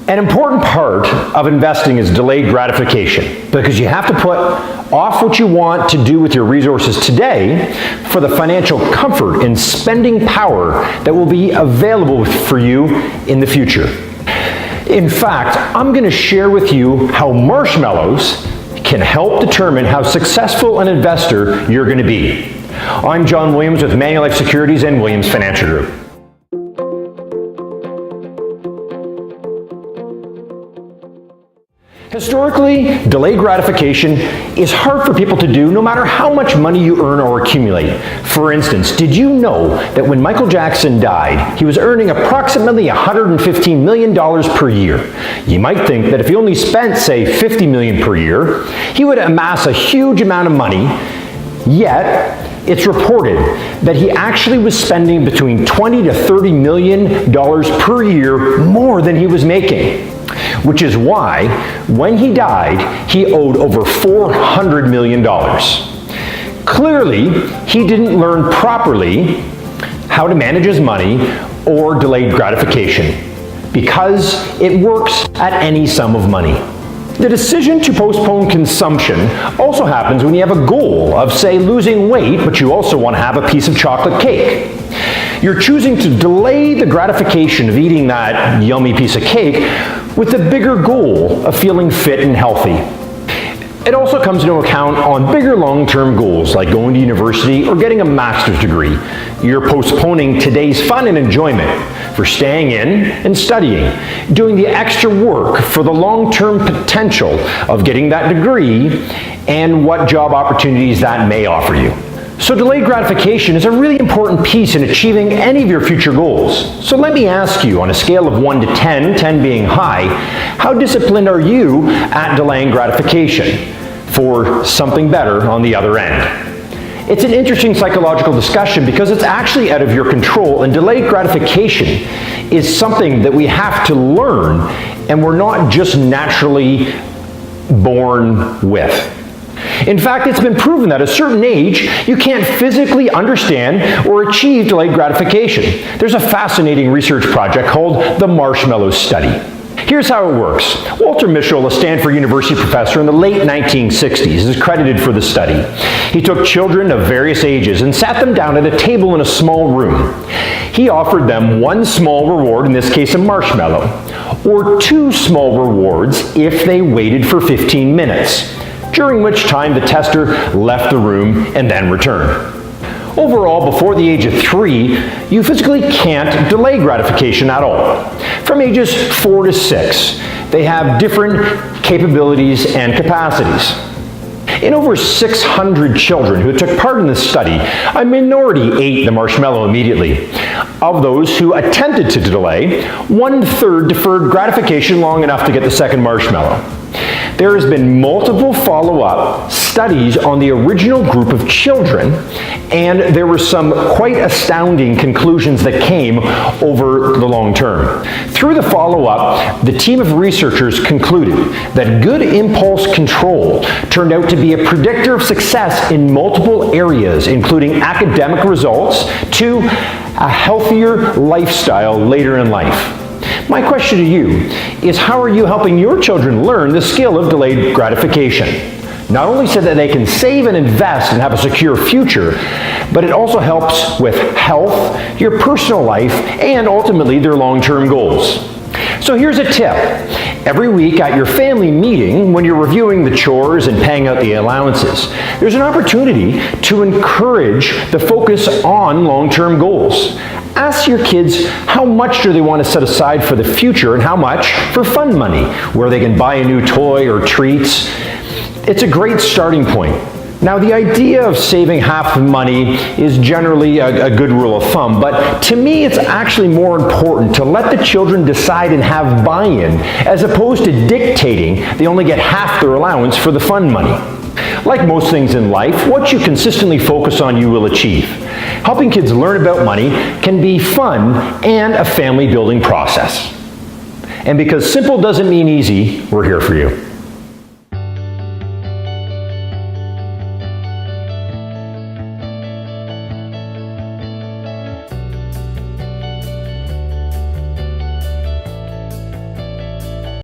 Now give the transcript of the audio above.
An important part of investing is delayed gratification, because you have to put off what you want to do with your resources today for the financial comfort and spending power that will be available for you in the future. In fact, I'm going to share with you how marshmallows can help determine how successful an investor you're going to be. I'm John Williams with Manulife Securities and Williams Financial Group. Historically, delayed gratification is hard for people to do no matter how much money you earn or accumulate. For instance, did you know that when Michael Jackson died, he was earning approximately $115 million per year? You might think that if he only spent, say, $50 million per year, he would amass a huge amount of money, yet it's reported that he actually was spending between $20 to $30 million per year more than he was making. Which is why, when he died, he owed over $400 million. Clearly, he didn't learn properly how to manage his money or delayed gratification, because it works at any sum of money. The decision to postpone consumption also happens when you have a goal of, say, losing weight, but you also want to have a piece of chocolate cake. You're choosing to delay the gratification of eating that yummy piece of cake with the bigger goal of feeling fit and healthy. It also comes into account on bigger long-term goals like going to university or getting a master's degree. You're postponing today's fun and enjoyment for staying in and studying, doing the extra work for the long-term potential of getting that degree and what job opportunities that may offer you. So delayed gratification is a really important piece in achieving any of your future goals. So let me ask you, on a scale of 1 to 10, 10 being high, how disciplined are you at delaying gratification for something better on the other end? It's an interesting psychological discussion because it's actually out of your control, and delayed gratification is something that we have to learn, and we're not just naturally born with. In fact, it's been proven that at a certain age, you can't physically understand or achieve delayed gratification. There's a fascinating research project called the Marshmallow Study. Here's how it works. Walter Mischel, a Stanford University professor in the late 1960s, is credited for the study. He took children of various ages and sat them down at a table in a small room. He offered them one small reward, in this case a marshmallow, or two small rewards if they waited for 15 minutes. During which time the tester left the room and then returned. Overall, before the age of 3, you physically can't delay gratification at all. From ages 4 to 6, they have different capabilities and capacities. In over 600 children who took part in this study, a minority ate the marshmallow immediately. Of those who attempted to delay, 1/3 deferred gratification long enough to get the second marshmallow. There has been multiple follow-up studies on the original group of children, and there were some quite astounding conclusions that came over the long term. Through the follow-up, the team of researchers concluded that good impulse control turned out to be a predictor of success in multiple areas, including academic results to a healthier lifestyle later in life. My question to you is, how are you helping your children learn the skill of delayed gratification? Not only so that they can save and invest and have a secure future, but it also helps with health, your personal life, and ultimately their long-term goals. So here's a tip. Every week at your family meeting, when you're reviewing the chores and paying out the allowances, there's an opportunity to encourage the focus on long-term goals. Ask your kids how much do they want to set aside for the future and how much for fun money, where they can buy a new toy or treats. It's a great starting point. Now, the idea of saving half the money is generally a good rule of thumb, but to me it's actually more important to let the children decide and have buy-in, as opposed to dictating they only get half their allowance for the fun money. Like most things in life, what you consistently focus on you will achieve. Helping kids learn about money can be fun and a family building process. And because simple doesn't mean easy, we're here for you.